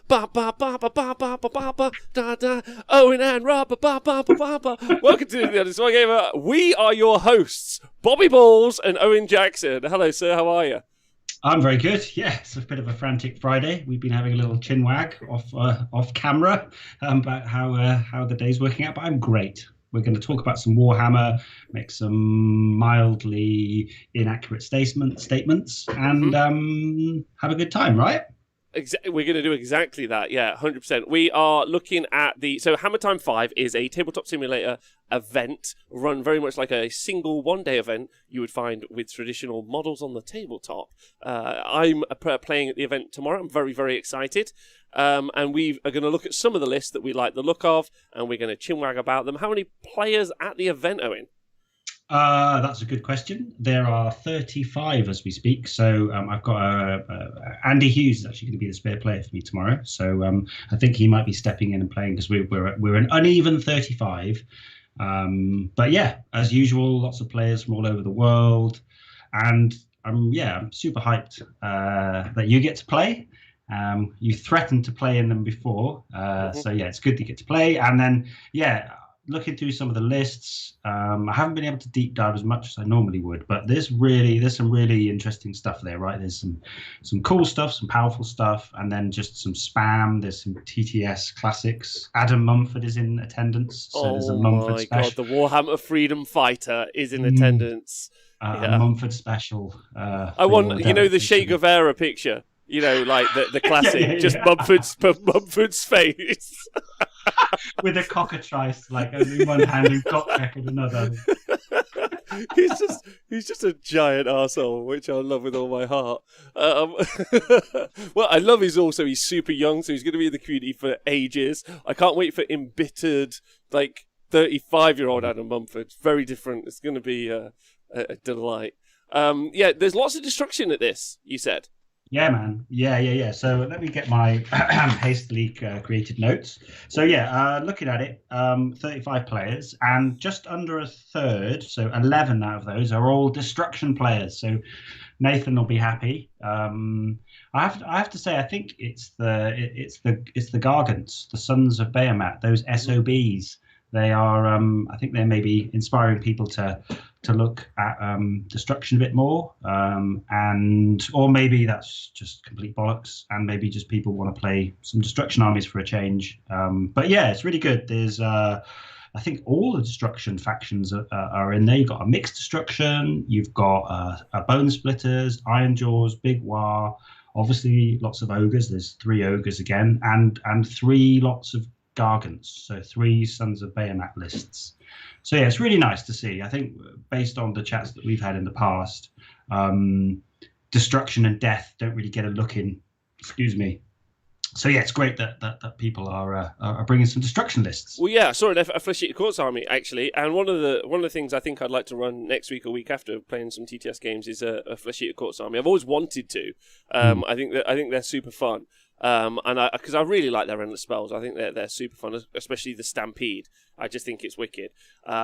Ba ba ba ba ba ba ba ba ba da da. Owen and Rob ba ba ba ba ba ba. Welcome to the Other Side Gamer. We are your hosts, Bobby Balls and Owen Jackson. Hello, sir. How are you? I'm very good. Yeah, it's a bit of a frantic Friday. We've been having a little chin wag off camera about how the day's working out, but I'm great. We're going to talk about some Warhammer, make some mildly inaccurate statements, and have a good time, right? We're going to do exactly that, yeah, 100%. We are looking at so Hammertime 5 is a tabletop simulator event run very much like a single one-day event you would find with traditional models on the tabletop. I'm playing at the event tomorrow. I'm very, very excited. And we are going to look at some of the lists that we like the look of, and we're going to chinwag about them. How many players at the event, Owen? That's a good question. There are 35 as we speak. So I've got Andy Hughes is actually going to be the spare player for me tomorrow. So I think he might be stepping in and playing because we're an uneven 35. But yeah, as usual, lots of players from all over the world, and I'm super hyped that you get to play. You threatened to play in them before, so yeah, it's good to get to play. And then looking through some of the lists, I haven't been able to deep dive as much as I normally would, but there's some really interesting stuff there, right? There's some cool stuff, some powerful stuff, and then just some spam. There's some TTS classics. Adam Mumford is in attendance, so there's a Mumford special. God, the Warhammer Freedom Fighter is in attendance. A Mumford special. I want, the Che Guevara picture. Like the classic, just Mumford's face. With a cockatrice, like only one hand and cockback in another. he's just a giant arsehole, which I love with all my heart. Well, I love he's super young, so he's going to be in the community for ages. I can't wait for embittered, 35-year-old Adam Mumford. It's very different. It's going to be a delight. There's lots of destruction at this, you said. Yeah, man. Yeah. So let me get my hastily created notes. So looking at it, 35 players, and just under a third, so 11 out of those are all destruction players. So Nathan will be happy. I have to say, I think it's the Gargants, the Sons of Behemat, those SOBs. They are, I think they're maybe inspiring people to look at destruction a bit more, or maybe that's just complete bollocks, and maybe just people want to play some destruction armies for a change. But yeah, it's really good. There's, I think all the destruction factions are in there. You've got a mixed destruction, you've got a Bone Splitters, Iron Jaws, Big War, obviously lots of ogres. There's 3 ogres again, and 3 lots of Gargants, so 3 Sons of Behemat lists. So yeah, it's really nice to see. I think based on the chats that we've had in the past, destruction and death don't really get a look in. Excuse me. So yeah, it's great that people are bringing some destruction lists. Well, yeah, I saw a Flesh Eater Courts army actually, and one of the things I think I'd like to run next week or week after playing some TTS games is a Flesh Eater Courts army. I've always wanted to. I think they're super fun. Because I really like their endless spells. I think they're super fun, especially the Stampede. I just think it's wicked.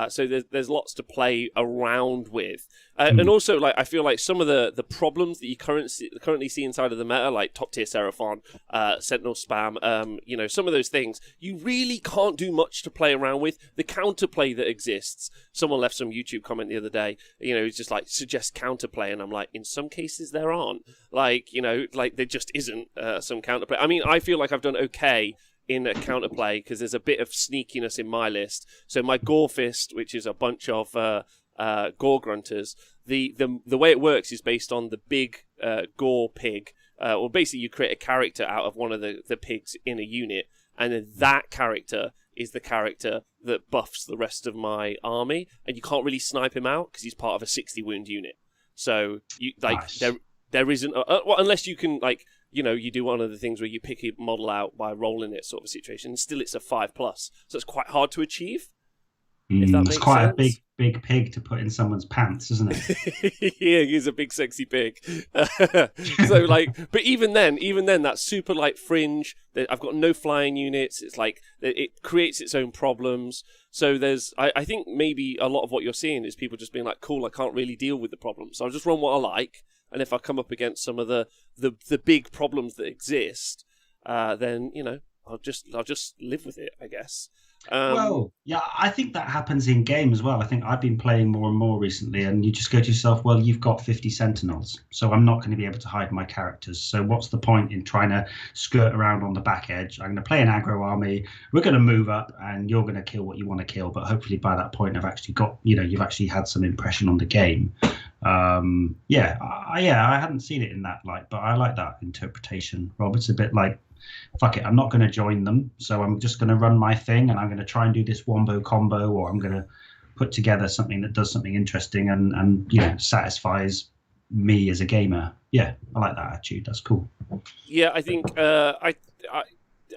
So there's lots to play around with, and also I feel like some of the problems that you currently see inside of the meta, like top tier Seraphon, Sentinel spam, some of those things you really can't do much to play around with. The counterplay that exists. Someone left some YouTube comment the other day. It's just suggest counterplay, and I'm like, in some cases there aren't. There just isn't some counterplay. I mean, I feel like I've done okay in a counterplay because there's a bit of sneakiness in my list. So my Gore Fist, which is a bunch of Gore Grunters, the way it works is based on the big Gore pig. Or basically you create a character out of one of the pigs in a unit, and then that character is the character that buffs the rest of my army, and you can't really snipe him out because he's part of a 60 wound unit. So you nice. There isn't unless you can you do one of the things where you pick a model out by rolling it sort of situation, and still it's a 5+. So it's quite hard to achieve. If that makes it's quite sense. A big pig to put in someone's pants, isn't it? Yeah, he's a big sexy pig. So but even then, that's super fringe. I've got no flying units. It's it creates its own problems. So I think maybe a lot of what you're seeing is people just being like, cool, I can't really deal with the problem, so I'll just run what I like. And if I come up against some of the big problems that exist, then I'll just live with it, I guess. Well, yeah, I think that happens in game as well. I think I've been playing more and more recently, and you just go to yourself, well, you've got 50 sentinels, so I'm not going to be able to hide my characters. So what's the point in trying to skirt around on the back edge? I'm going to play an aggro army. We're going to move up, and you're going to kill what you want to kill. But hopefully by that point, I've actually got, you've actually had some impression on the game. I hadn't seen it in that light, but I like that interpretation, Rob. It's a bit like, fuck it, I'm not going to join them, so I'm just going to run my thing, and I'm going to try and do this wombo combo, or I'm going to put together something that does something interesting and satisfies me as a gamer. Yeah, I like that attitude. That's cool. Yeah, I think I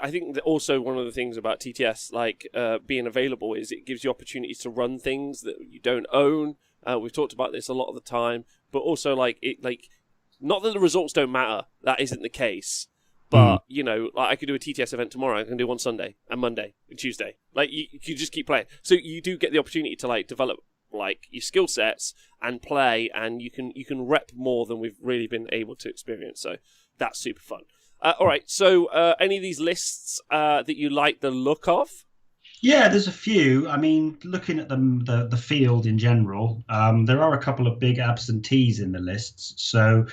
think that also one of the things about TTS, like being available, is it gives you opportunities to run things that you don't own. We've talked about this a lot of the time, but also not that the results don't matter. That isn't the case. But, I could do a TTS event tomorrow. I can do one Sunday and Monday and Tuesday. You just keep playing. So you do get the opportunity to, develop, your skill sets and play, and you can rep more than we've really been able to experience. So that's super fun. All right, so any of these lists that you like the look of? Yeah, there's a few. I mean, looking at the field in general, there are a couple of big absentees in the lists. So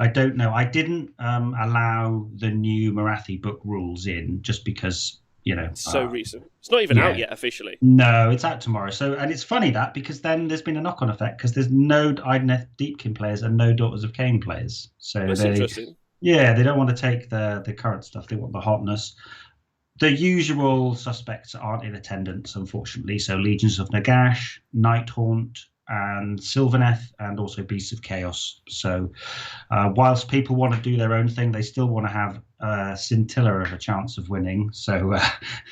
I don't know. I didn't allow the new Marathi book rules in just because, It's so recent. It's not even out yet officially. No, it's out tomorrow. So, and it's funny because then there's been a knock-on effect because there's no Idoneth Deepkin players and no Daughters of Cain players. So that's interesting. Yeah, they don't want to take the current stuff. They want the hotness. The usual suspects aren't in attendance, unfortunately. So Legions of Nagash, Nighthaunt, and Sylvaneth, and also Beasts of Chaos. So whilst people want to do their own thing, they still want to have a scintilla of a chance of winning. So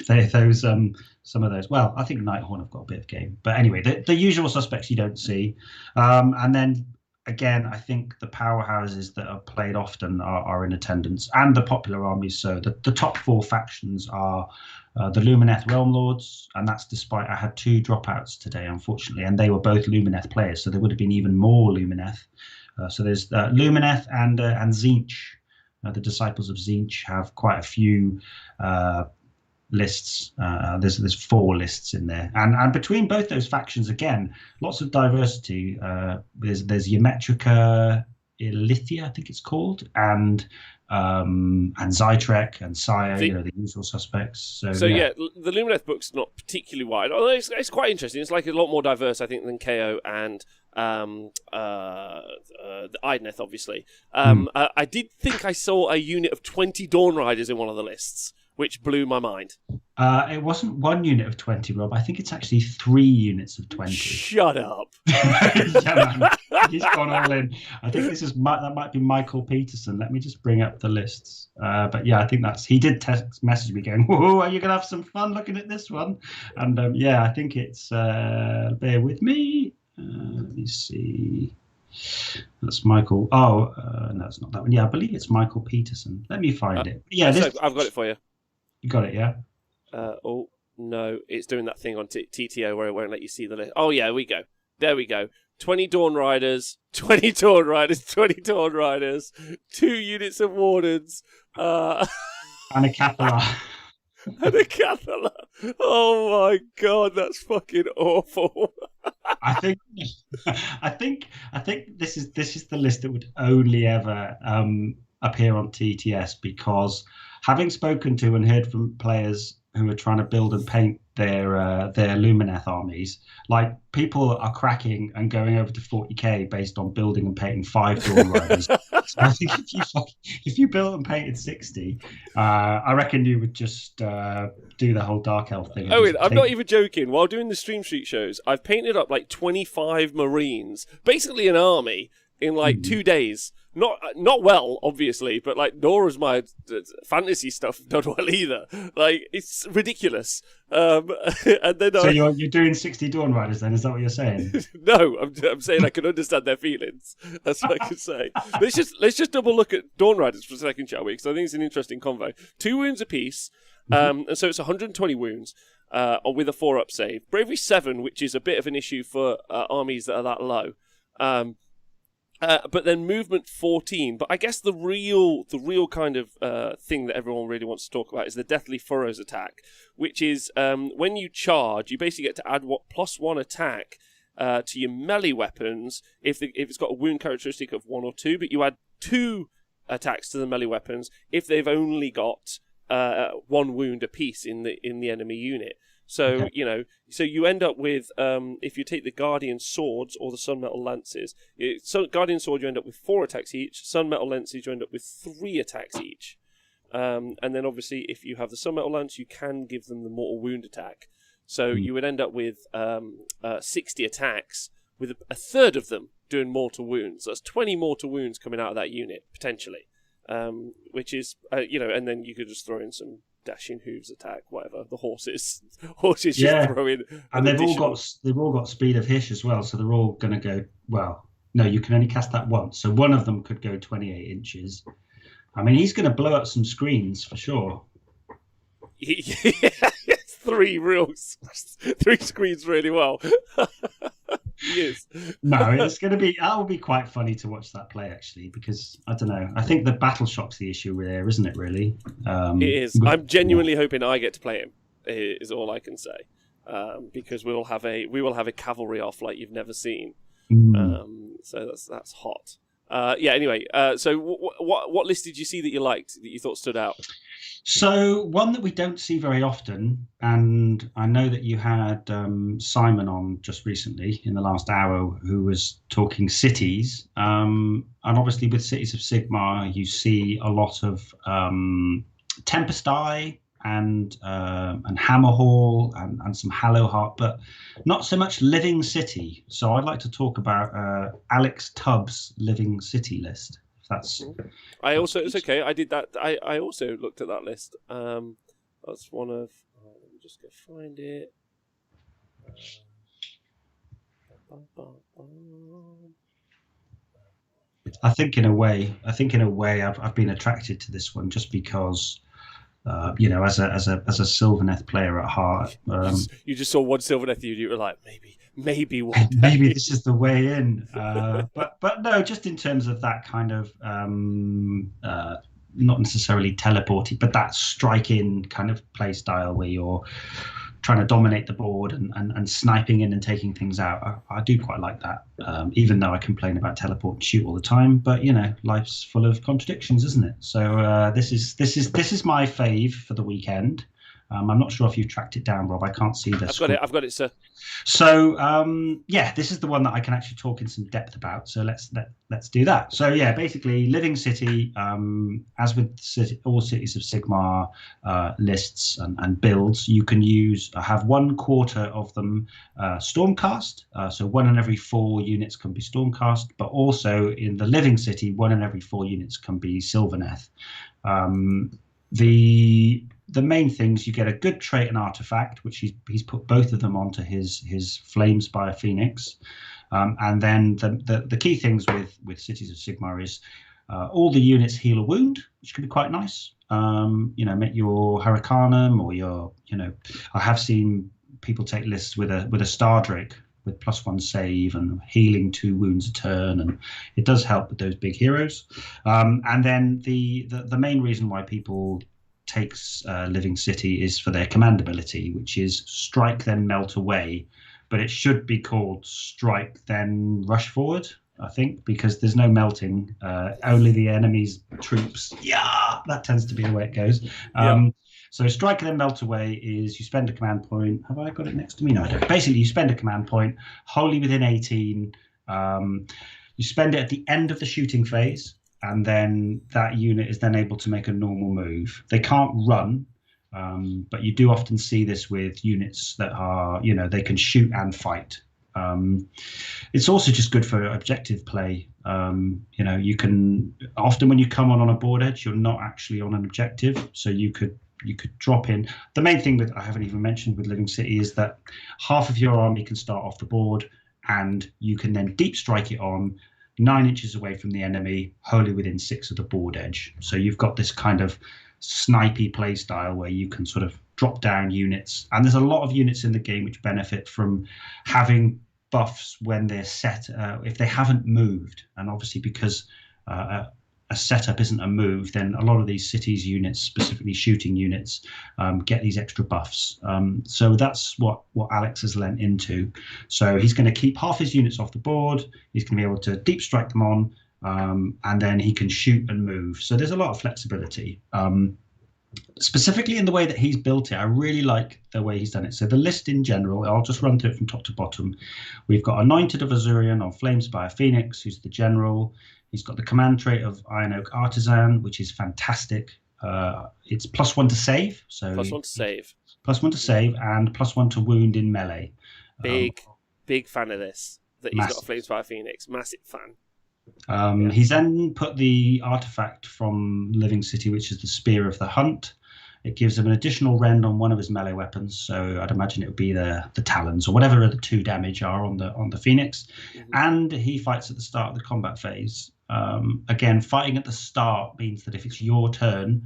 some of those. Well, I think Nighthaunt have got a bit of game. But anyway, the usual suspects you don't see. And then again, I think the powerhouses that are played often are in attendance, and the popular armies. So the top four factions are the Lumineth Realm Lords, and that's despite I had 2 dropouts today, unfortunately, and they were both Lumineth players, so there would have been even more Lumineth. So there's Lumineth and Zinc. The Disciples of Zinc have quite a few lists. There's 4 lists in there, and between both those factions, again, lots of diversity. There's Ymetrica Ilithia, I think it's called, and Zytrek and Sire, the usual suspects. So yeah, the Lumineth book's not particularly wide. Although it's quite interesting. It's a lot more diverse, I think, than KO and the Idoneth, obviously. I did think I saw a unit of 20 Dawn Riders in one of the lists, which blew my mind. It wasn't 1 unit of 20, Rob. I think it's actually 3 units of 20. Shut up. Yeah, man. He's gone all in. I think that might be Michael Peterson. Let me just bring up the lists. But yeah, I think he did text message me going, whoa, are you going to have some fun looking at this one? And I think it's, bear with me. Let me see. That's Michael. Oh, no, it's not that one. Yeah, I believe it's Michael Peterson. Let me find it. Yeah, I've got it for you. You got it, yeah? Oh, no, it's doing that thing on TTO where it won't let you see the list. Oh, yeah, there we go. 20 Dawn Riders, 20 Dawn Riders, 20 Dawn Riders, 2 units of Wardens. And a Cathala. And a Cathala. Oh, my God, that's fucking awful. I think this is the list that would only ever appear on TTS, because having spoken to and heard from players who are trying to build and paint their Lumineth armies, people are cracking and going over to 40k based on building and painting 5 Dawn Riders. So I think if you built and painted 60, I reckon you would just do the whole Dark Elf thing. I'm not even joking. While doing the Stream Street shows, I've painted up 25 Marines, basically an army, in 2 days. Not well, obviously, but nor is my fantasy stuff done well either. It's ridiculous. And then so you're doing 60 Dawn Riders then? Is that what you're saying? No, I'm saying I can understand their feelings. That's what I can say. Let's just double look at Dawn Riders for a second, shall we? Because I think it's an interesting convo. 2 wounds apiece, and so it's 120 wounds. With a 4-up save. Bravery 7, which is a bit of an issue for armies that are that low. But then movement 14. But I guess the real kind of thing that everyone really wants to talk about is the Deathly Furrows attack, which is when you charge, you basically get to add +1 attack to your melee weapons if it's got a wound characteristic of 1 or 2, but you add 2 attacks to the melee weapons if they've only got 1 wound apiece in the enemy unit. So, so you end up with, if you take the Guardian Swords or the Sunmetal Lances, Guardian Sword you end up with 4 attacks each, Sunmetal Lances you end up with 3 attacks each. And then obviously if you have the Sunmetal Lance, you can give them the Mortal Wound attack. So you would end up with 60 attacks, with a third of them doing mortal wounds. So that's 20 mortal wounds coming out of that unit, potentially. Which is, and then you could just throw in some Dashing Hooves attack, whatever. The horses just throw in. And they've all got Speed of Hish as well, so they're all going to go, well, no, you can only cast that once. So one of them could go 28 inches. I mean, he's going to blow up some screens for sure. It's 3 screens really well. He is. No, it's going to be. That will be quite funny to watch that play, actually, because I don't know. I think the battle shock's the issue there, isn't it? Really, it is. I'm genuinely hoping I get to play him. Is all I can say, because we will have a cavalry off like you've never seen. So that's hot. Anyway, so what list did you see that you liked, that you thought stood out? So one that we don't see very often, and I know that you had Simon on just recently in the last hour, who was talking cities, and obviously with Cities of Sigmar you see a lot of Tempest Eye and Hammerhall and some Hallowheart, but not so much Living City. So I'd like to talk about Alex Tubbs' Living City list. That's. It's okay. I did that. I also looked at that list. That's one of. Let me just go find it. I think in a way, I've been attracted to this one just because. As a Sylvaneth player at heart, you just saw one Sylvaneth unit. You were like, maybe one day. Maybe this is the way in. But no, just in terms of that kind of not necessarily teleporty, but that strike in kind of play style where you're trying to dominate the board and sniping in and taking things out. I do quite like that, even though I complain about teleport and shoot all the time. But life's full of contradictions, isn't it? So this is my fave for the weekend. I'm not sure if you've tracked it down, Rob. I can't see this. I've got it, sir. So this is the one that I can actually talk in some depth about. So let's do that. So basically, Living City, as with all Cities of Sigmar lists and builds, you can have 1/4 of them Stormcast. So 1 in every 4 units can be Stormcast, but also in the Living City, 1 in every 4 units can be Sylvaneth. The main things, you get a good trait and artifact, which he's put both of them onto his Flamespire Phoenix, and then the key things with Cities of Sigmar is all the units heal a wound, which can be quite nice. Make your Hurricanum or your I have seen people take lists with a Stardrake with +1 save and healing 2 wounds a turn, and it does help with those big heroes. And then the main reason why people takes Living City is for their command ability, which is Strike Then Melt Away, but it should be called Strike Then Rush Forward, I think, because there's no melting, only the enemy's troops. Yeah, that tends to be the way it goes. So Strike Then Melt Away is you spend a command point. Have I got it next to me? No, I don't. Basically, you spend a command point wholly within 18. You spend it at the end of the shooting phase, and then that unit is then able to make a normal move. They can't run, but you do often see this with units that are, they can shoot and fight. It's also just good for objective play. You can often, when you come on a board edge, you're not actually on an objective, so you could drop in. The main thing I haven't even mentioned with Living City is that half of your army can start off the board, and you can then deep strike it on 9 inches away from the enemy, wholly within 6 of the board edge. So you've got this kind of snipey play style where you can sort of drop down units. And there's a lot of units in the game which benefit from having buffs when they're set, if they haven't moved. And obviously because a setup isn't a move, then a lot of these cities units, specifically shooting units, get these extra buffs. So that's what Alex has lent into. So he's going to keep half his units off the board. He's going to be able to deep strike them on, and then he can shoot and move. So there's a lot of flexibility. Specifically in the way that he's built it, I really like the way he's done it. So the list in general, I'll just run through it from top to bottom. We've got Anointed of Azurian on Flamespire Phoenix, who's the general. He's got the command trait of Iron Oak Artisan, which is fantastic. It's +1 to save. So +1 to save. +1 to save and +1 to wound in melee. Big fan of this. That he's massive. got a Flamespire Phoenix. Massive fan. He's then put the artifact from Living City, which is the Spear of the Hunt. It gives him an additional rend on one of his melee weapons, so I'd imagine it would be the talons or whatever the 2 damage are on the Phoenix. Mm-hmm. And he fights at the start of the combat phase. Again, fighting at the start means that if it's your turn,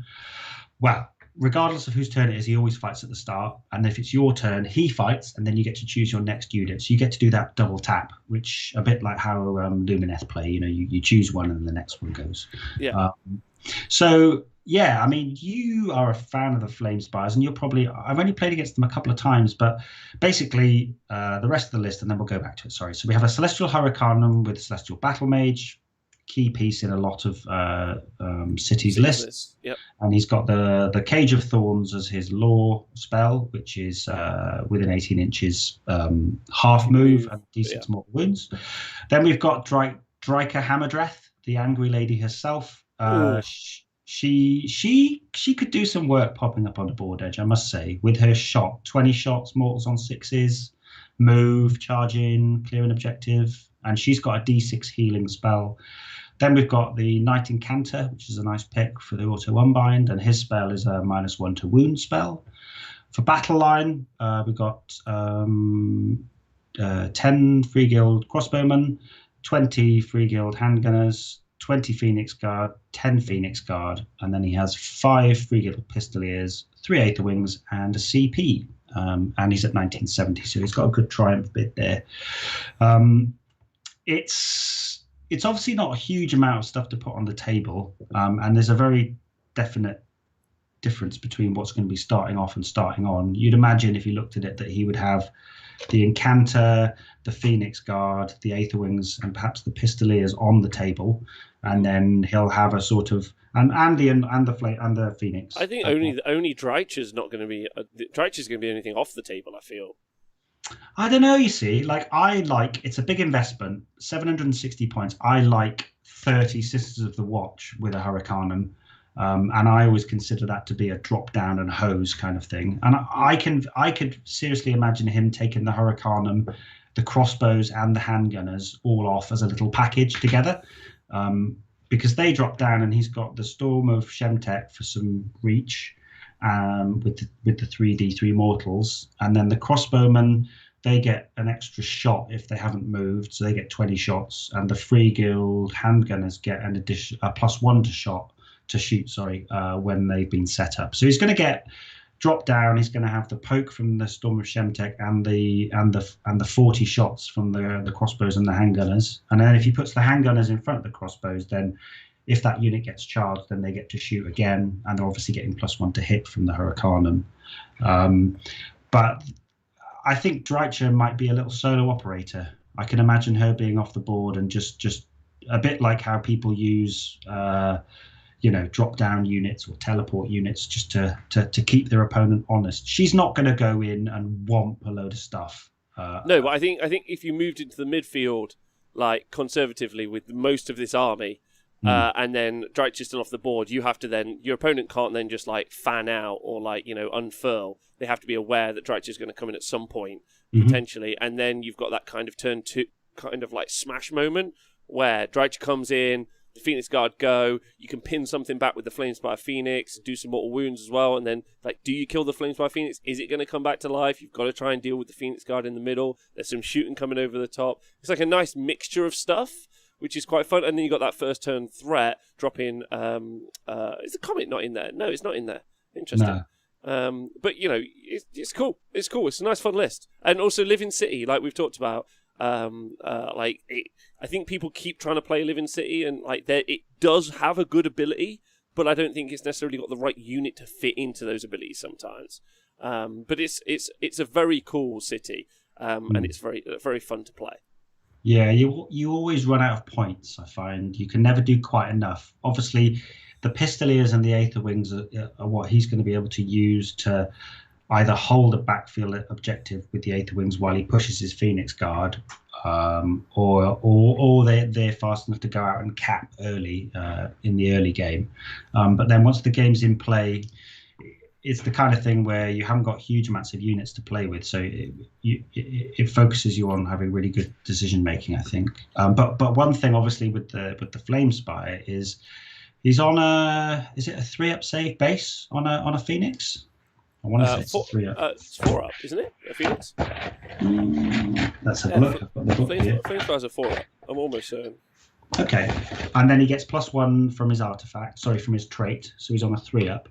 well, regardless of whose turn it is, he always fights at the start. And if it's your turn, he fights, and then you get to choose your next unit. So you get to do that double tap, which a bit like how Lumineth play. You choose one and the next one goes. Yeah. Yeah, I mean, you are a fan of the Flamespires, and I've only played against them a couple of times, but basically the rest of the list, and then we'll go back to it, sorry. So we have a Celestial Hurricanum with Celestial Battle Mage, key piece in a lot of cities lists. Yep. And he's got the Cage of Thorns as his law spell, which is within 18 inches half move and D6 mortal wounds. Then we've got Dryka Hammerdreth, the Angry Lady herself. She could do some work popping up on the board edge, I must say, with her shot. 20 shots, mortals on 6s, move, charge in, clear an objective, and she's got a D6 healing spell. Then we've got the Knight Incanter, which is a nice pick for the auto unbind, and his spell is a -1 to wound spell. For battle line, we've got 10 Free Guild crossbowmen, 20 Free Guild handgunners, 20 Phoenix Guard, 10 Phoenix Guard, and then he has 5 Free Guild Pistoliers, 3 Aether Wings, and a CP. And he's at 1970, so he's got a good triumph bid there. It's obviously not a huge amount of stuff to put on the table, and there's a very definite difference between what's going to be starting off and starting on. You'd imagine if you looked at it that he would have the Incanter, the Phoenix Guard, the Aether Wings, and perhaps the Pistoliers on the table, and then he'll have a sort of and the Phoenix. I think only Drycha's not going to be Drycha's going to be anything off the table, I feel. I don't know, you see, it's a big investment, 760 points. I like 30 Sisters of the Watch with a Hurricanum. And I always consider that to be a drop down and hose kind of thing. And I could seriously imagine him taking the Hurricanum, the crossbows, and the handgunners all off as a little package together, because they drop down, and he's got the Storm of Shemtek for some reach, with the 3d3 mortals, and then the crossbowmen, they get an extra shot if they haven't moved, so they get 20 shots, and the Free Guild handgunners get an addition, a +1 to shoot, when they've been set up. So he's going to get dropped down. He's going to have the poke from the Storm of Shemtek and the 40 shots from the crossbows and the handgunners. And then if he puts the handgunners in front of the crossbows, then if that unit gets charged, then they get to shoot again, and they're obviously getting +1 to hit from the Hurricanum. But I think Drycha might be a little solo operator. I can imagine her being off the board and just a bit like how people use drop down units or teleport units just to keep their opponent honest. She's not going to go in and womp a load of stuff. No, but I think if you moved into the midfield like conservatively with most of this army, and then Drycha's still off the board, you have to then, your opponent can't then just like fan out or unfurl. They have to be aware that Drycha's going to come in at some point potentially, and then you've got that kind of turn to kind of like smash moment where Drycha comes in, the Phoenix Guard go, you can pin something back with the Flamespire Phoenix, do some mortal wounds as well, and then do you kill the Flamespire Phoenix? Is it going to come back to life? You've got to try and deal with the Phoenix Guard in the middle. There's some shooting coming over the top. It's like a nice mixture of stuff, which is quite fun. And then you got that first turn threat dropping. Is the comet not in there? No, it's not in there. Interesting. No. But it's cool. It's cool. It's a nice fun list. And also Living City, like we've talked about. I think people keep trying to play Living City, and it does have a good ability, but I don't think it's necessarily got the right unit to fit into those abilities sometimes. But it's a very cool city, and it's very very fun to play. Yeah, you always run out of points. I find you can never do quite enough. Obviously, the Pistoliers and the Aether Wings are what he's going to be able to use to either hold a backfield objective with the Aether Wings while he pushes his Phoenix Guard, or they're fast enough to go out and cap early in the early game. But then once the game's in play, it's the kind of thing where you haven't got huge amounts of units to play with, so it focuses you on having really good decision making, I think. But one thing, obviously, with the Flame Spire is he's on is it a 3-up save base on a Phoenix? I want to say it's a 3-up. It's 4-up, isn't it? A Phoenix. Let's have a look. I've got the book here. Flame Spire's a 4-up. I'm almost certain. Okay, and then he gets +1 from his artifact. Sorry, from his trait. So he's on a 3-up.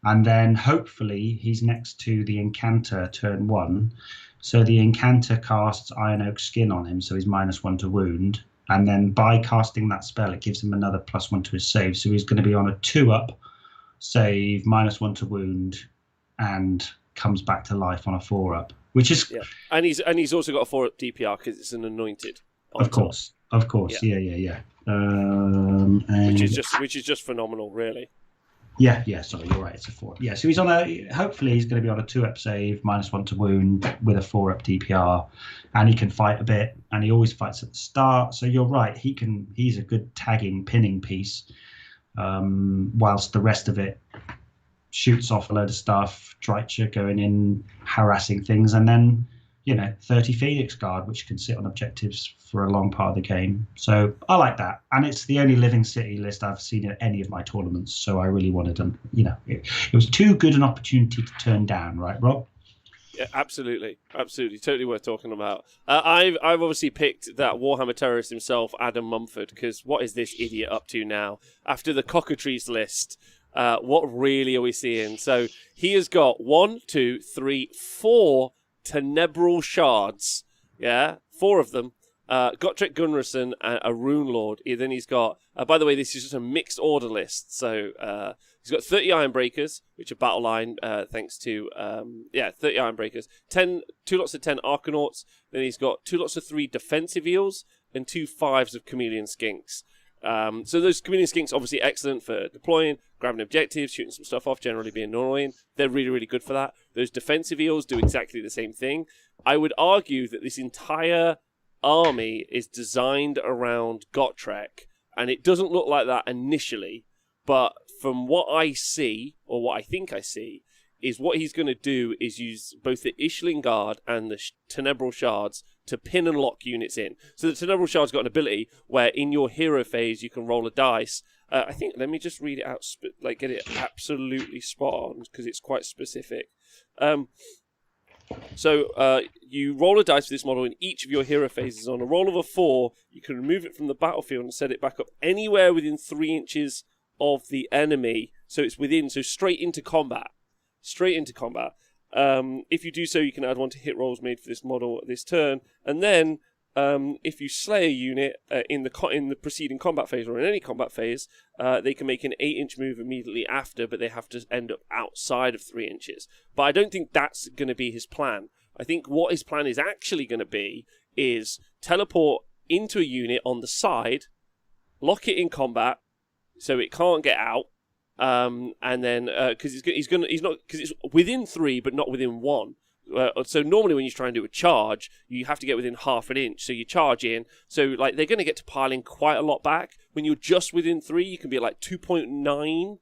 And then hopefully he's next to the Incanter turn 1. So the Incanter casts Iron Oak Skin on him, so he's -1 to wound. And then by casting that spell, it gives him another +1 to his save. So he's going to be on a 2-up save, -1 to wound, and comes back to life on a 4-up, which is... Yeah. And he's also got a 4-up DPR because it's an anointed. Of course. Yeah. Which is just phenomenal, really. Yeah, sorry, you're right, it's a 4. Yeah, so hopefully he's going to be on a 2-up save, -1 to wound, with a 4-up DPR, and he can fight a bit, and he always fights at the start, so you're right, he's a good tagging, pinning piece, whilst the rest of it shoots off a load of stuff, Drycha going in, harassing things, and then, 30 Phoenix Guard, which can sit on objectives for a long part of the game. So I like that. And it's the only Living City list I've seen at any of my tournaments. So I really wanted to, it was too good an opportunity to turn down, right, Rob? Yeah, absolutely. Totally worth talking about. I've obviously picked that Warhammer terrorist himself, Adam Mumford, because what is this idiot up to now? After the Cockatrice list, what really are we seeing? So he has got 4 Tenebral Shards, 4 of them. Gotrek Gunnarsson, a Rune Lord. Then he's got, by the way, this is just a mixed order list. So he's got 30 Ironbreakers, which are battle line, thanks to, 30 Ironbreakers. 2 lots of 10 Arcanauts. Then he's got 2 lots of 3 Defensive Eels and 2 5s of Chameleon Skinks. So those Chameleon Skinks obviously excellent for deploying, grabbing objectives, shooting some stuff off, generally being annoying. They're really, really good for that. Those defensive eels do exactly the same thing. I would argue that this entire army is designed around Gotrek, and it doesn't look like that initially, but from what I see, or what I think I see, is what he's going to do is use both the Ishling Guard and the Tenebral Shards to pin and lock units in. So the Tenebral Shard's got an ability where in your hero phase you can roll a dice. I think, let me just read it out, get it absolutely spot on, because it's quite specific. So you roll a dice for this model in each of your hero phases. On a roll of a 4, you can remove it from the battlefield and set it back up anywhere within 3 inches of the enemy. So it's so straight into combat. If you do so, you can add 1 to hit rolls made for this model this turn, and then if you slay a unit in the preceding combat phase or in any combat phase, they can make an 8-inch move immediately after, but they have to end up outside of 3 inches. But I don't think that's going to be his plan. I think what his plan is actually going to be is teleport into a unit on the side, lock it in combat so it can't get out. And then because it's within 3 but not within 1. So normally when you try and do a charge, you have to get within half an inch. So you charge in. So they're going to get to piling quite a lot back. When you're just within 3, you can be 2.9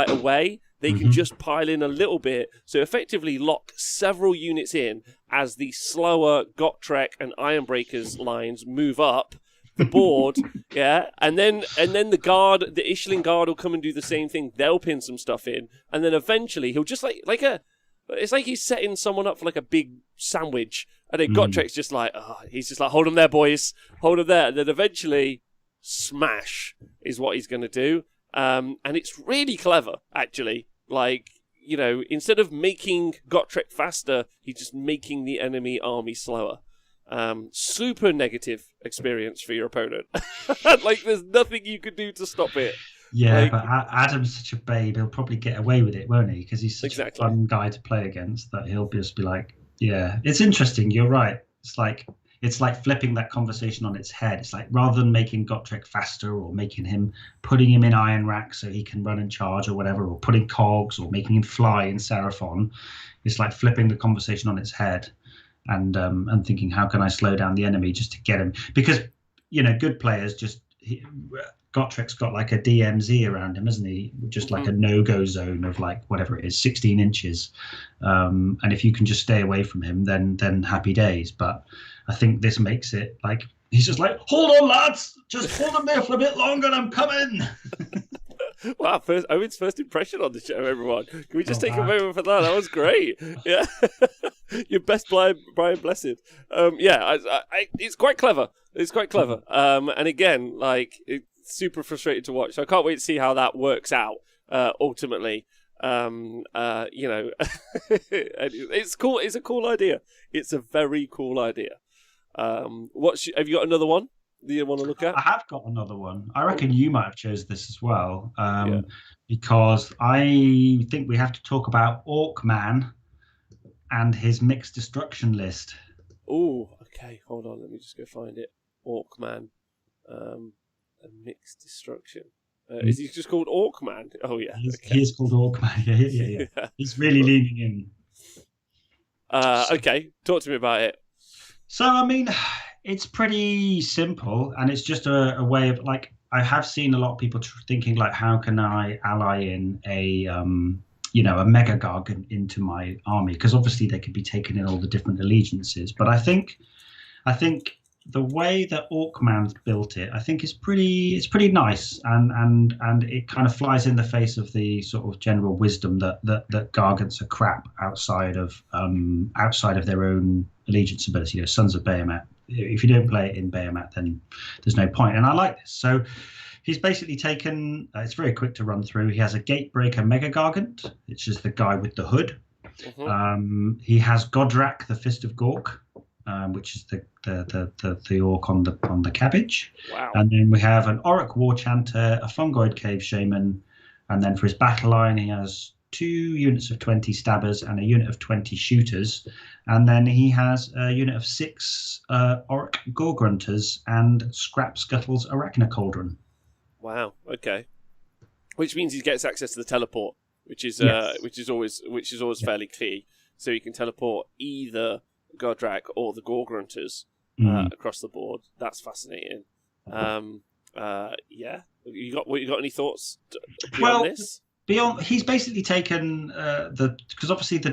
away. They can just pile in a little bit. So effectively lock several units in as the slower Gotrek and Ironbreakers lines move up the board, and then the Ishling Guard will come and do the same thing. They'll pin some stuff in, and then eventually he'll just it's like he's setting someone up for a big sandwich, and then Gotrek's just he's just hold them there, boys, hold them there, and then eventually smash is what he's going to do, and it's really clever actually. Instead of making Gotrek faster, he's just making the enemy army slower. Super negative experience for your opponent. Like, there's nothing you could do to stop it. Yeah, Like, but Adam's such a babe. He'll probably get away with it, won't he? Because he's such a exactly. fun guy to play against that he'll just be like, yeah, it's interesting. You're right. It's like flipping that conversation on its head. It's like rather than making Gotrek faster or putting him in iron rack so he can run and charge or whatever, or putting cogs or making him fly in Seraphon, it's like flipping the conversation on its head and thinking, how can I slow down the enemy just to get him? Because good players Gottrek's got like a DMZ around him, hasn't he? Just like a no-go zone of like whatever it is, 16 inches. And if you can just stay away from him, then happy days. But I think this makes it like he's just like, hold on, lads, just hold him there for a bit longer, and I'm coming. Wow, Owen's first impression on the show, everyone. Can we just take a moment for that? That was great. Yeah, your best Brian Blessed. It's quite clever. It's quite clever. And again, like, it's super frustrating to watch. So I can't wait to see how that works out ultimately. It's cool. It's a cool idea. It's a very cool idea. Have you got another one that you want to look at? I have got another one. I reckon you might have chose this as well, because I think we have to talk about Orcman and his mixed destruction list. Oh, okay. Hold on. Let me just go find it. Orcman, a mixed destruction. Is he just called Orcman? Oh yeah, he is called Orcman. Yeah. He's really leaning in. Okay, talk to me about it. So I mean, it's pretty simple, and it's just a way of like I have seen a lot of people thinking like, how can I ally in a mega gargant into my army? Because obviously they could be taking in all the different allegiances, but I think the way that Orcman's built it, I think it's pretty nice, and it kind of flies in the face of the sort of general wisdom that Gargants are crap outside of their own allegiance ability. Sons of Bahamut. If you don't play it in Bahamut, then there's no point. And I like this. So he's basically taken. It's very quick to run through. He has a Gatebreaker Mega Gargant, which is the guy with the hood. He has Godrak, the Fist of Gork. Which is the orc on the cabbage. Wow. And then we have an Orc War Chanter, a Fungoid Cave Shaman, and then for his battle line he has 2 units of 20 stabbers and a unit of 20 shooters, and then he has a unit of 6 Orc Gore Grunters and Scrap Scuttle's Arachna Cauldron. Wow. Okay. Which means he gets access to the teleport, which is always fairly key. So he can teleport either Godrak or the Gore Grunters across the board. That's fascinating. You got any thoughts beyond this? He's basically taken because obviously the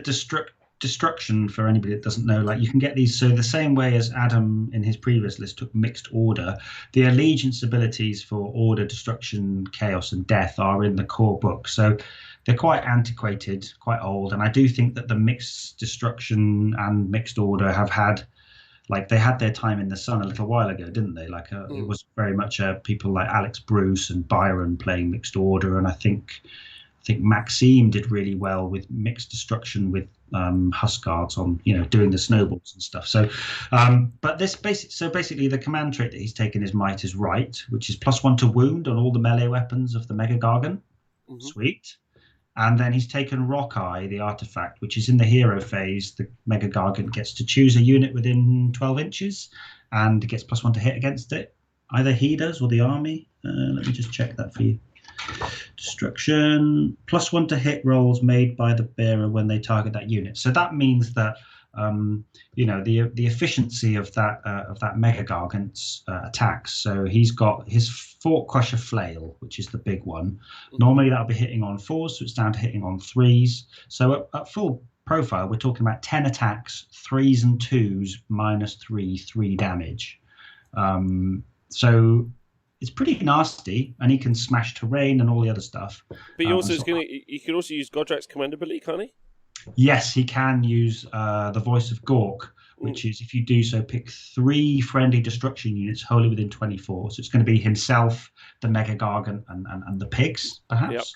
destruction, for anybody that doesn't know, like you can get these. So the same way as Adam in his previous list took mixed order, the allegiance abilities for order, destruction, chaos, and death are in the core book. So they're quite antiquated, quite old, and I do think that the mixed destruction and mixed order have had, like, they had their time in the sun a little while ago, didn't they? Like, it was very much people like Alex Bruce and Byron playing mixed order, and I think Maxime did really well with mixed destruction with Huskards on, doing the snowballs and stuff. So, but basically the command trait that he's taken is Might is Right, which is +1 to wound on all the melee weapons of the Mega Gargant. Sweet. And then he's taken Rock Eye, the artifact, which is in the hero phase. The Mega Gargant gets to choose a unit within 12 inches and gets +1 to hit against it. Either he does or the army. Let me just check that for you. Destruction, +1 to hit rolls made by the bearer when they target that unit. So that means that the efficiency of that Mega Gargant's attacks. So he's got his Fort Crusher Flail, which is the big one. Normally that'll be hitting on 4s, so it's down to hitting on 3s. So at full profile, we're talking about 10 attacks, 3s and 2s, -3 damage. So it's pretty nasty, and he can smash terrain and all the other stuff. But he also he can also use Godrak's command ability, can't he? Yes, he can use the Voice of Gork, which is, if you do so, pick 3 friendly destruction units wholly within 24. So it's going to be himself, the Mega Gargant, and the pigs, perhaps.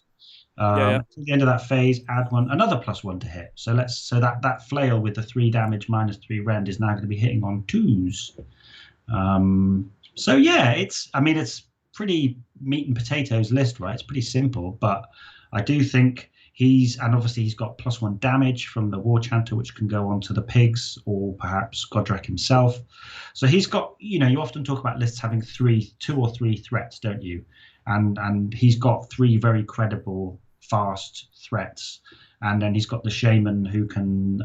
Yeah. At the end of that phase, add another +1 to hit. So that flail with the 3 damage -3 rend is now going to be hitting on 2s. So yeah, it's pretty meat and potatoes list, right? It's pretty simple, but I do think obviously he's got +1 damage from the War Chanter, which can go on to the pigs or perhaps Godrek himself. So he's got, you often talk about lists having 2 or 3 threats, don't you? And he's got 3 very credible, fast threats. And then he's got the shaman who can,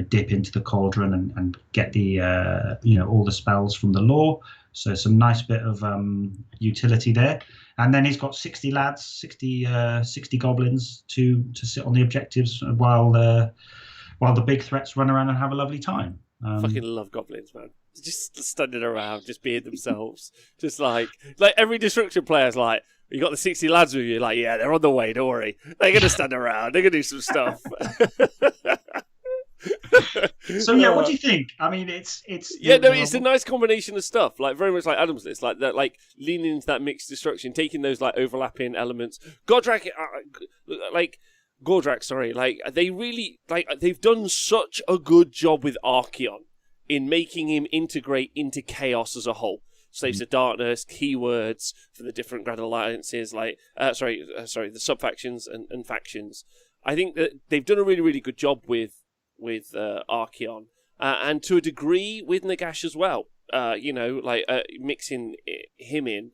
dip into the cauldron and get the, all the spells from the lore. So some nice bit of utility there. And then he's got 60 lads, 60 goblins to sit on the objectives while the big threats run around and have a lovely time. Fucking love goblins, man. Just standing around, just being themselves. Just like every destruction player's like, you got the 60 lads with you, like, yeah, they're on the way, don't worry. They're going to stand around, they're going to do some stuff. So yeah, what do you think? I mean, it's a nice combination of stuff, like very much like Adam's list, like that, like leaning into that mixed destruction, taking those like overlapping elements. Gordrak, sorry, like they really they've done such a good job with Archeon in making him integrate into chaos as a whole. Slaves of Darkness, keywords for the different Grand Alliances, the sub-factions and factions. I think that they've done a really, really good job with Archeon, and to a degree with Nagash as well. Mixing him in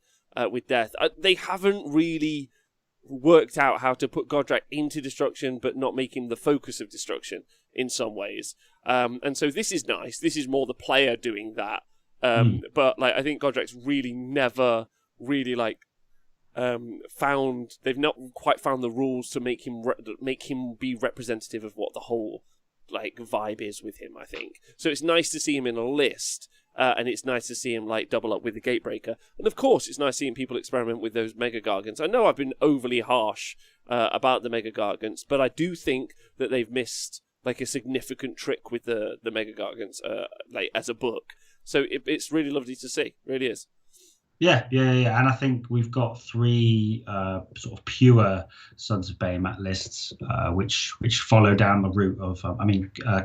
with Death. They haven't really worked out how to put Godrak into destruction, but not make him the focus of destruction in some ways. And so this is nice. This is more the player doing that. But I think Godrak's really never really they've not quite found the rules to make him be representative of what the whole vibe is with him, I think. So it's nice to see him in a list, and it's nice to see him double up with the Gatebreaker. And of course it's nice seeing people experiment with those Mega Gargants. I know I've been overly harsh about the Mega Gargants, but I do think that they've missed a significant trick with the Mega Gargants as a book. So it's really lovely to see. It really is. Yeah. And I think we've got 3 sort of pure Sons of Bahamut lists, which follow down the route of.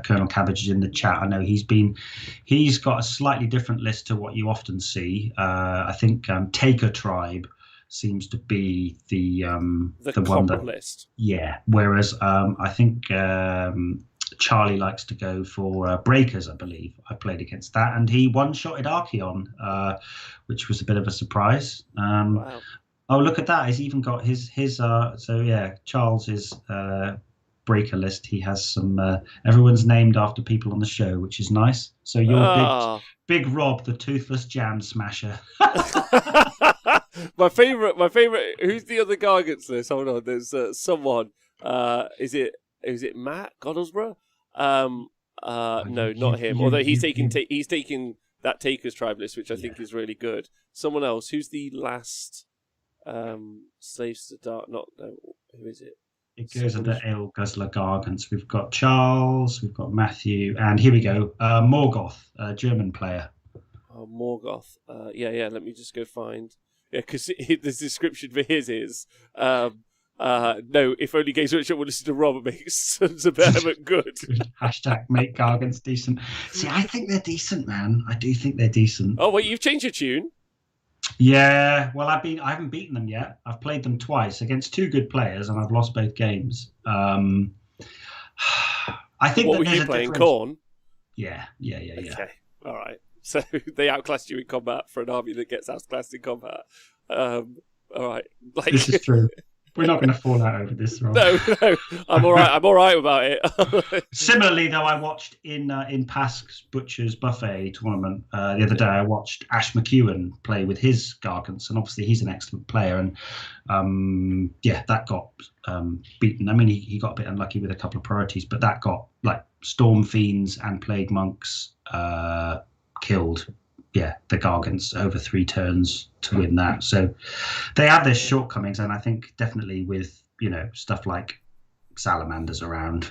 Colonel Cabbage is in the chat. I know he's got a slightly different list to what you often see. I think Taker Tribe seems to be the one that list. Yeah. Whereas I think Charlie likes to go for Breakers, I believe. I played against that, and he one-shotted Archeon, which was a bit of a surprise. Wow. Oh, look at that. He's even got his Charles's Breaker list. He has some, everyone's named after people on the show, which is nice. So you're big Rob, the Toothless Jam Smasher. My favorite, who's the other Gargants list? Hold on, there's someone, is it Matt Goddlesborough? No, not him. Although he's taking that Taker's Tribe list, which I think is really good. Someone else. Who's the last Slaves to Dark? Who is it? It goes under Ale Guzzler Gargants. We've got Charles, we've got Matthew, and here we go. Morgoth, a German player. Oh, Morgoth. Yeah. Let me just go find. Yeah, because the description for his is. No, if only Games Workshop would listen to Rob and make Sons of Bahamut good. Hashtag make Gargants decent. See, I think they're decent, man. I do think they're decent. Oh, wait, you've changed your tune? Yeah, well, I haven't beaten them yet. I've played them twice against 2 good players, and I've lost both games. I think. What were you playing? Khorne? Yeah. Okay, all right. So they outclassed you in combat for an army that gets outclassed in combat. All right. This is true. We're not going to fall out over this, Rob. No, I'm all right. I'm all right about it. Similarly, though, I watched in Pask's Butcher's Buffet tournament the other day. I watched Ash McEwen play with his Gargants, and obviously he's an excellent player. And that got beaten. I mean, he got a bit unlucky with a couple of priorities, but that got Storm Fiends and Plague Monks killed. Yeah, the Gargants over 3 turns to win that. So they have their shortcomings, and I think definitely with stuff like Salamanders around.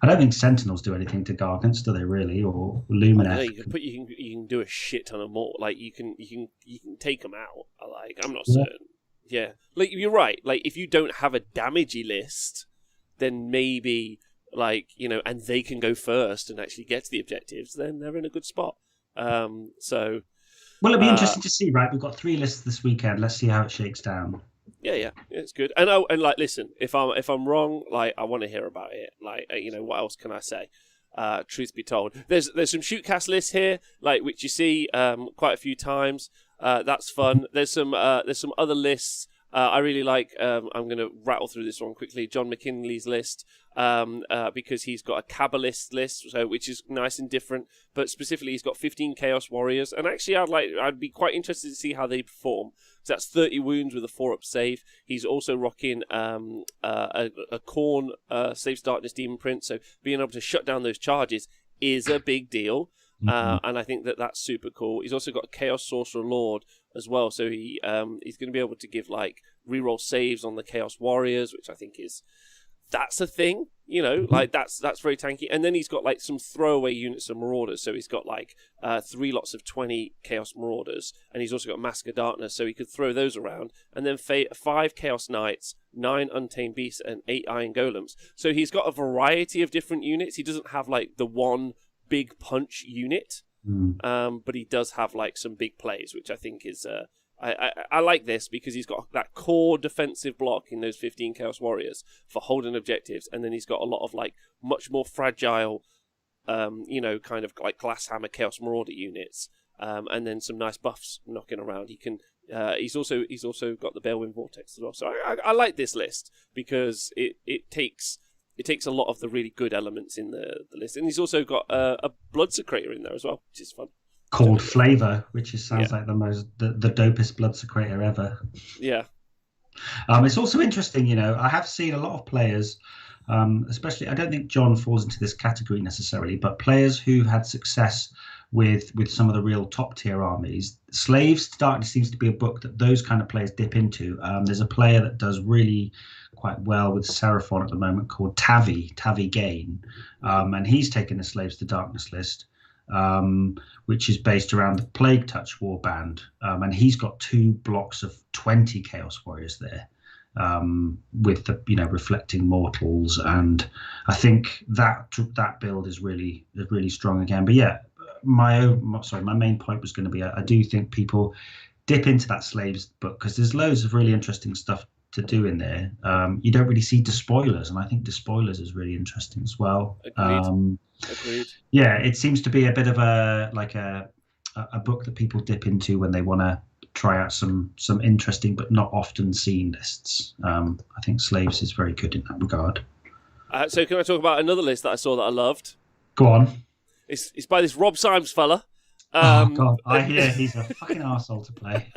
I don't think Sentinels do anything to Gargants, do they really? Or Lumineth? You can do a shit ton of more. You can take them out. I'm not certain. Yeah, like you're right. Like if you don't have a damagey list, then maybe and they can go first and actually get to the objectives. Then they're in a good spot. So Well, it'll be interesting to see, right? We've got 3 lists this weekend. Let's see how it shakes down. yeah, it's good. And listen, if I'm wrong, like I want to hear about it. Like what else can I say? Truth be told, there's some shootcast lists here, like which you see quite a few times. That's fun. There's some other lists I really like. I'm going to rattle through this one quickly. John McKinley's list, because he's got a Kabbalist list, which is nice and different. But specifically, he's got 15 Chaos Warriors, and actually, I'd be quite interested to see how they perform. So that's 30 wounds with a 4-up save. He's also rocking a Khorne Saves Darkness Demon Prince, so being able to shut down those charges is a big deal. And I think that's super cool. He's also got a Chaos Sorcerer Lord as well, so he's going to be able to give reroll saves on the Chaos Warriors, which I think that's a thing, that's very tanky. And then he's got some throwaway units of Marauders, so he's got 3 lots of 20 Chaos Marauders, and he's also got Mask of Darkness, so he could throw those around, and then 5 Chaos Knights, 9 Untamed Beasts, and 8 Iron Golems. So he's got a variety of different units. He doesn't have the one big punch unit, but he does have some big plays, which I think is I like this because he's got that core defensive block in those 15 Chaos Warriors for holding objectives, and then he's got a lot of much more fragile kind of Glass Hammer Chaos Marauder units, and then some nice buffs knocking around. He can he's also got the Balewind Vortex as well. So I like this list because it takes a lot of the really good elements in the list. And he's also got a Blood Secretor in there as well, which is fun. Called Flavor, which sounds like the dopest Blood Secretor ever. Yeah. It's also interesting, I have seen a lot of players, especially, I don't think John falls into this category necessarily, but players who've had success with some of the real top tier armies. Slaves to Darkness seems to be a book that those kind of players dip into. There's a player that does really quite well with Seraphon at the moment called Tavi Gain, and he's taken the Slaves to Darkness list, which is based around the Plague Touch warband, and he's got 2 blocks of 20 Chaos Warriors there, with the reflecting mortals, and I think that build is really strong again. But yeah, my main point was going to be I do think people dip into that Slaves book because there's loads of really interesting stuff to do in there. You don't really see Despoilers, and I think Despoilers is really interesting as well. Agreed. Yeah, it seems to be a bit of a book that people dip into when they want to try out some interesting but not often seen lists. I think Slaves is very good in that regard. So can I talk about another list that I saw that I loved? Go on. It's by this Rob Symes fella. Oh God, I hear he's a fucking arsehole to play.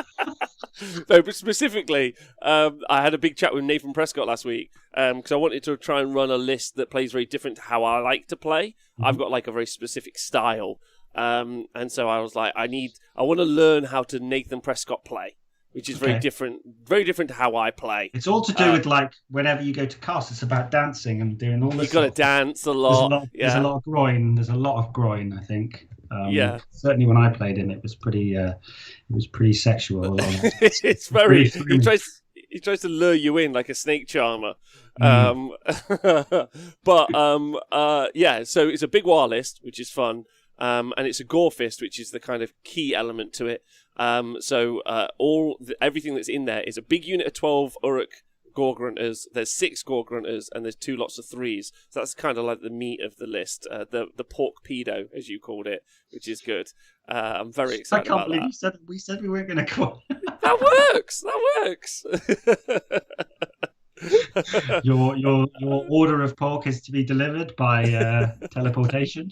No, but specifically, I had a big chat with Nathan Prescott last week because I wanted to try and run a list that plays very different to how I like to play. Mm-hmm. I've got a very specific style, and so I was like, I want to learn how to Nathan Prescott play, which is very different to how I play. It's all to do with whenever you go to cast, it's about dancing and doing all this. You've got to dance a lot. There's a lot of groin. There's a lot of groin, I think. Certainly when I played him, it was pretty sexual. It's very. He tries to lure you in like a snake charmer. So it's a big war list, which is fun, and it's a gore fist, which is the kind of key element to it. Everything that's in there is a big unit of 12 Uruk Gore Grunters, there's 6 Gore Grunters, and there's 2 lots of 3s. So that's kind of like the meat of the list, the pork pedo, as you called it, which is good. I'm very excited about that. I can't believe we said we weren't going to call. That works! Your order of pork is to be delivered by teleportation.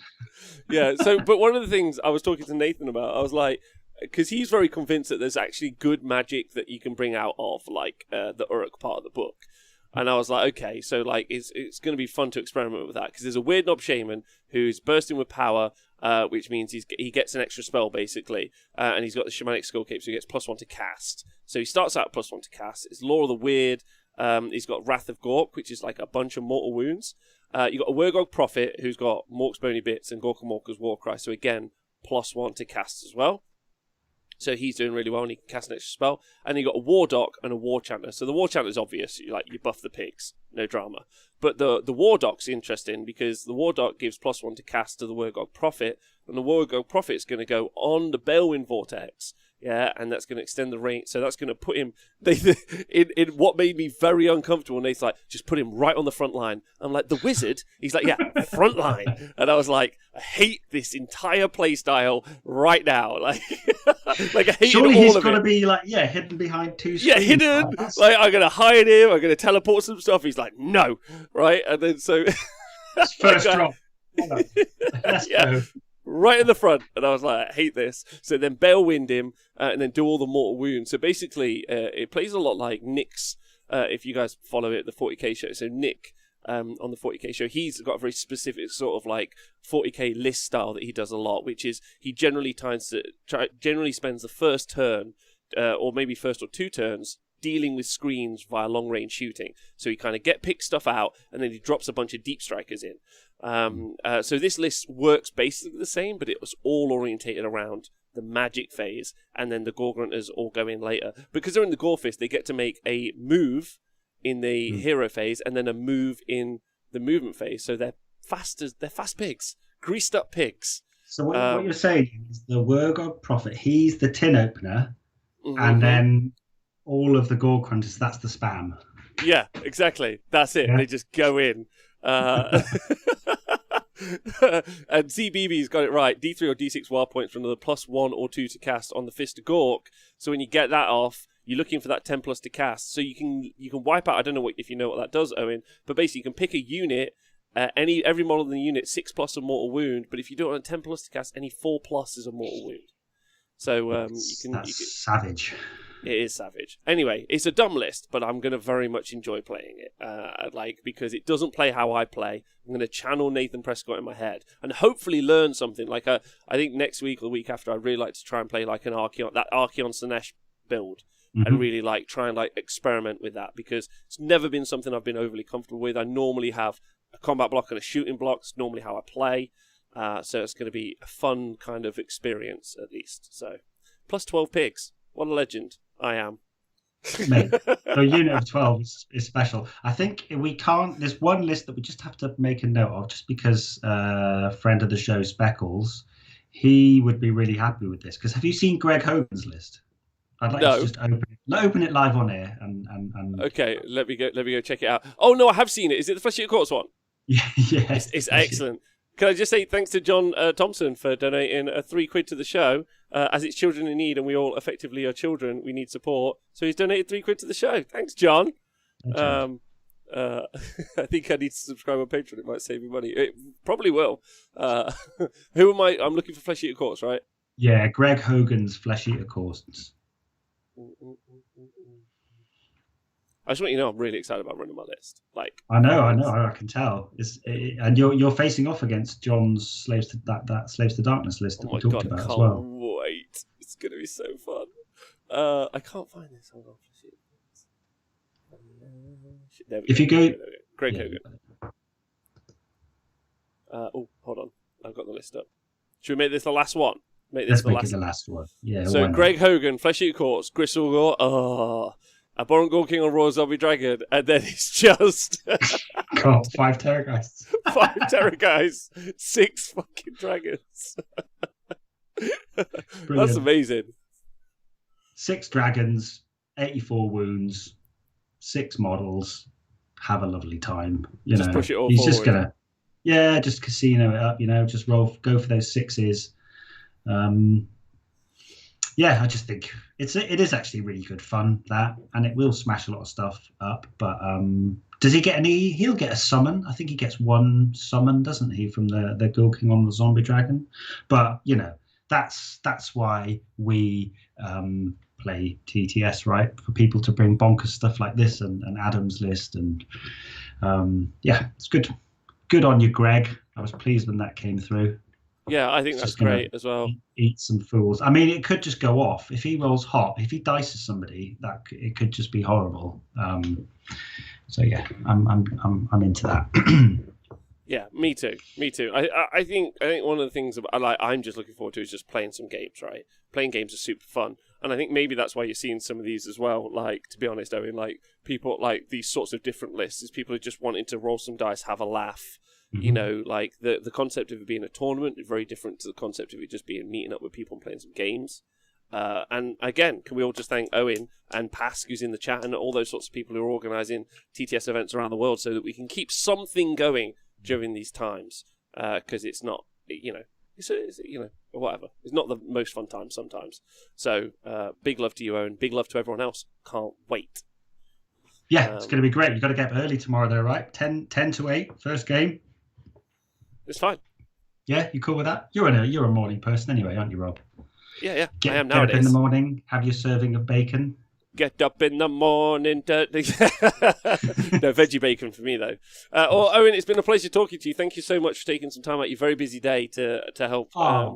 Yeah, but one of the things I was talking to Nathan about, I was like, because he's very convinced that there's actually good magic that you can bring out of the Uruk part of the book, and I was like, okay, so it's going to be fun to experiment with that because there's a weird knob shaman who's bursting with power, which means he gets an extra spell basically, and he's got the shamanic skull cape, so he gets +1 to cast. So he starts out +1 to cast. It's Law of the Weird. He's got Wrath of Gork, which is a bunch of mortal wounds. You got a Wergog Prophet who's got Mork's Bony Bits and Gorka Morka's Warcry, so again +1 to cast as well. So he's doing really well and he can cast an extra spell. And you got a War Doc and a War Chanter. So the War Chanter is obvious. You buff the pigs, no drama. But the War Doc's interesting because the War Doc gives +1 to cast to the Wargog Prophet. And the Wargog Prophet is going to go on the Balewind Vortex. Yeah, and that's going to extend the range. So that's going to put him in what made me very uncomfortable. And Nate's like, just put him right on the front line. I'm like, the wizard? He's like, yeah, front line. And I was like, I hate this entire play style right now. Like I hate Surely all he's of got it. to be hidden behind two screens. Yeah, hidden. Like I'm going to hide him. I'm going to teleport some stuff. He's like, no, right? And then so first drop. Let's go. Right in the front, and I was like, I hate this. So then Balewind him, and then do all the mortal wounds. So basically, it plays a lot like Nick's. If you guys follow it, the 40k show. So Nick on the 40k show, he's got a very specific sort of 40k list style that he does a lot, which is he generally spends the first turn, or maybe first or 2 turns, dealing with screens via long range shooting. So he kind of picks stuff out, and then he drops a bunch of deep strikers in. So this list works basically the same, but it was all orientated around the magic phase, and then the Gorgrunters all go in later. Because they're in the Gorefist, they get to make a move in the hero phase, and then a move in the movement phase. So they're fast pigs, greased up pigs. So what you're saying is the Wargog Prophet, he's the tin opener, and then all of the Gorgrunters, that's the spam. Yeah, exactly. That's it. Yeah. They just go in. And CBB's got it right. D3 or D6 wild points for another +1 or 2 to cast on the Fist of Gork. So when you get that off, you're looking for that 10+ to cast. So you can wipe out. I don't know if you know what that does, Owen. But basically, you can pick a unit. Every model in the unit 6+ a mortal wound. But if you do it on 10+ to cast, any 4+ is a mortal wound. So that's savage. It is savage. Anyway, it's a dumb list, but I'm going to very much enjoy playing it. Because it doesn't play how I play. I'm going to channel Nathan Prescott in my head and hopefully learn something. I think next week or the week after, I'd really like to try and play an Archeon, that Archeon Slanesh build, and really try and experiment with that, because it's never been something I've been overly comfortable with. I normally have a combat block and a shooting block. It's normally how I play. So it's going to be a fun kind of experience, at least. So, +12 pigs. What a legend I am. Mate, the unit of 12 is special. I think we can't. There's one list that we just have to make a note of, just because friend of the show, Speckles, he would be really happy with this. Because have you seen Greg Hogan's list? I'd like to just open it live on air. And Okay, let me go check it out. Oh, no, I have seen it. Is it the Flesh Eater Courts one? Yeah. It's excellent. Can I just say thanks to John Thompson for donating £3 to the show, as it's children in need and we all effectively are children. We need support. So he's donated £3 to the show. Thanks, John. I think I need to subscribe on Patreon. It might save me money. It probably will. Who am I? I'm looking for Flesh Eater Courts, right? Yeah, Greg Hogan's Flesh Eater Courts. I just want you to know I'm really excited about running my list. I know, I can tell. And you're facing off against John's Slaves to that Slaves to Darkness list that we talked about as well. I can't wait. It's going to be so fun. I can't find this. Hold on. If you go, Greg Hogan. Hold on. I've got the list up. Should we make this the last one? Let's make it the last one. Yeah. So Greg Hogan, Flesh Eater Courts, Gristlegore. A Boron Gore King on Royal Zombie Dragon, and then it's just 5 Terrorgeists. 5 Terrorgeists, 6 fucking dragons. That's amazing. 6 dragons, 84 wounds, 6 models. Have a lovely time. Push it all he's forward. Just gonna, just casino it up. Just go for those 6s. I just think it is actually really good fun, that, and it will smash a lot of stuff up. But does he get any? He'll get a summon. I think he gets 1 summon, doesn't he, from the Gore King on the Zombie Dragon? But that's why we play TTS, right? For people to bring bonkers stuff like this and Adam's list, and it's good. Good on you, Greg. I was pleased when that came through. Yeah, I think that's great as well. Eat some fools. I mean, it could just go off if he rolls hot. If he dices somebody, it could just be horrible. So yeah, I'm into that. Yeah, me too. Me too. I think one of the things I'm just looking forward to is just playing some games. Right, playing games are super fun, and I think maybe that's why you're seeing some of these as well. Like, to be honest, Owen, like people like these sorts of different lists is people are just wanting to roll some dice, have a laugh. Mm-hmm. You know, like the concept of it being a tournament is very different to the concept of it just being meeting up with people and playing some games. And again, can we all just thank Owen and Pask, who's in the chat, and all those sorts of people who are organising TTS events around the world, so that we can keep something going during these times, because it's not, it's whatever. It's not the most fun time sometimes. So big love to you, Owen. Big love to everyone else. Can't wait. Yeah, it's going to be great. You've got to get up early tomorrow, though, right? 10 to 8, first game. It's fine. Yeah, you cool with that? You're a morning person anyway, aren't you, Rob? Yeah, I am nowadays. Get nowadays. up in the morning, have your serving of bacon. Get up in the morning. No, veggie bacon for me, though. Owen, it's been a pleasure talking to you. Thank you so much for taking some time out of your very busy day to help.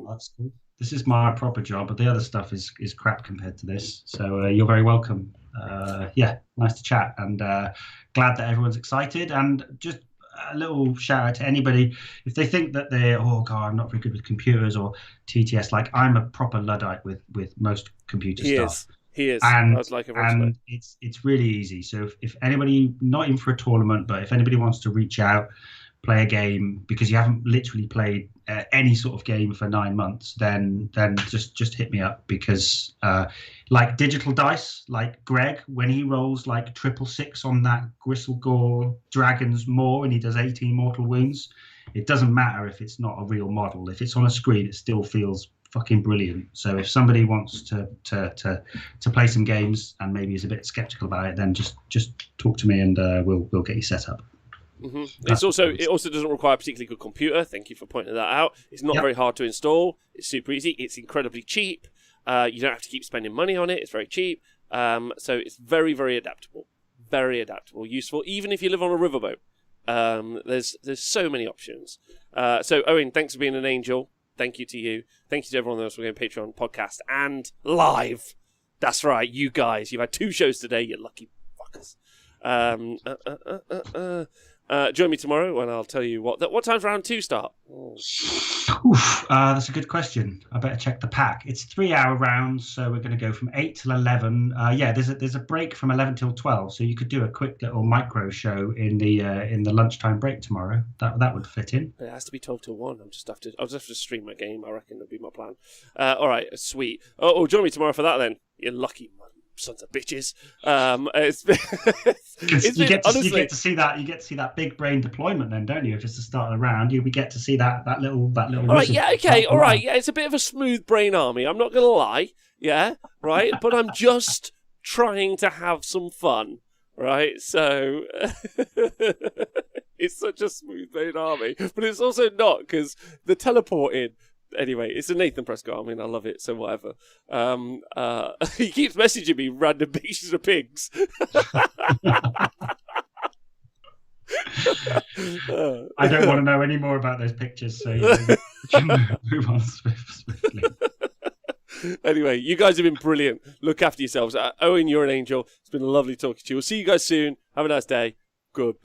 That's cool. This is my proper job, but the other stuff is crap compared to this. So you're very welcome. Nice to chat, and glad that everyone's excited. And just a little shout out to anybody if they think that I'm not very good with computers or TTS. Like, I'm a proper Luddite with most computer stuff. He is. And like it's really easy. So if anybody, not in for a tournament, but if anybody wants to reach out, play a game because you haven't literally played any sort of game for 9 months, then just hit me up, because like digital dice, like Greg, when he rolls like 666 on that Gristlegore Dragon's Maw and he does 18 mortal wounds, it doesn't matter if it's not a real model. If it's on a screen, it still feels fucking brilliant. So if somebody wants to play some games and maybe is a bit skeptical about it, then just talk to me and we'll get you set up. Mm-hmm. It also doesn't require a particularly good computer. Thank you for pointing that out. It's not very hard to install. It's super easy. It's incredibly cheap. You don't have to keep spending money on it. It's very cheap. So it's very, very adaptable. Very adaptable, useful, even if you live on a riverboat. There's so many options. So Owen, thanks for being an angel. Thank you to you. Thank you to everyone else for going Patreon, podcast, and live. That's right, you guys. You've had 2 shows today, you lucky fuckers. Join me tomorrow and I'll tell you what time's round 2 start. That's a good question. I better check the pack. It's 3-hour rounds, so we're going to go from 8 till 11. There's a break from 11 till 12, so you could do a quick little micro show in the lunchtime break tomorrow. That would fit in. It has to be 12 till 1. I'll just have to stream my game. I reckon that'd be my plan. All right, sweet. Join me tomorrow for that then. You lucky sons of bitches. You get to see that big brain deployment then, don't you? If it's the start of the round, we get to see that little. All right, yeah, okay, all right, yeah. It's a bit of a smooth brain army. I'm not gonna lie, yeah, right. But I'm just trying to have some fun, right? So it's such a smooth brain army, but it's also not, because the teleporting. Anyway, it's a Nathan Prescott. I mean, I love it, so whatever. He keeps messaging me random pictures of pigs. I don't want to know any more about those pictures, so move on swiftly. Anyway, you guys have been brilliant. Look after yourselves. Owen, you're an angel. It's been lovely talking to you. We'll see you guys soon. Have a nice day. Good.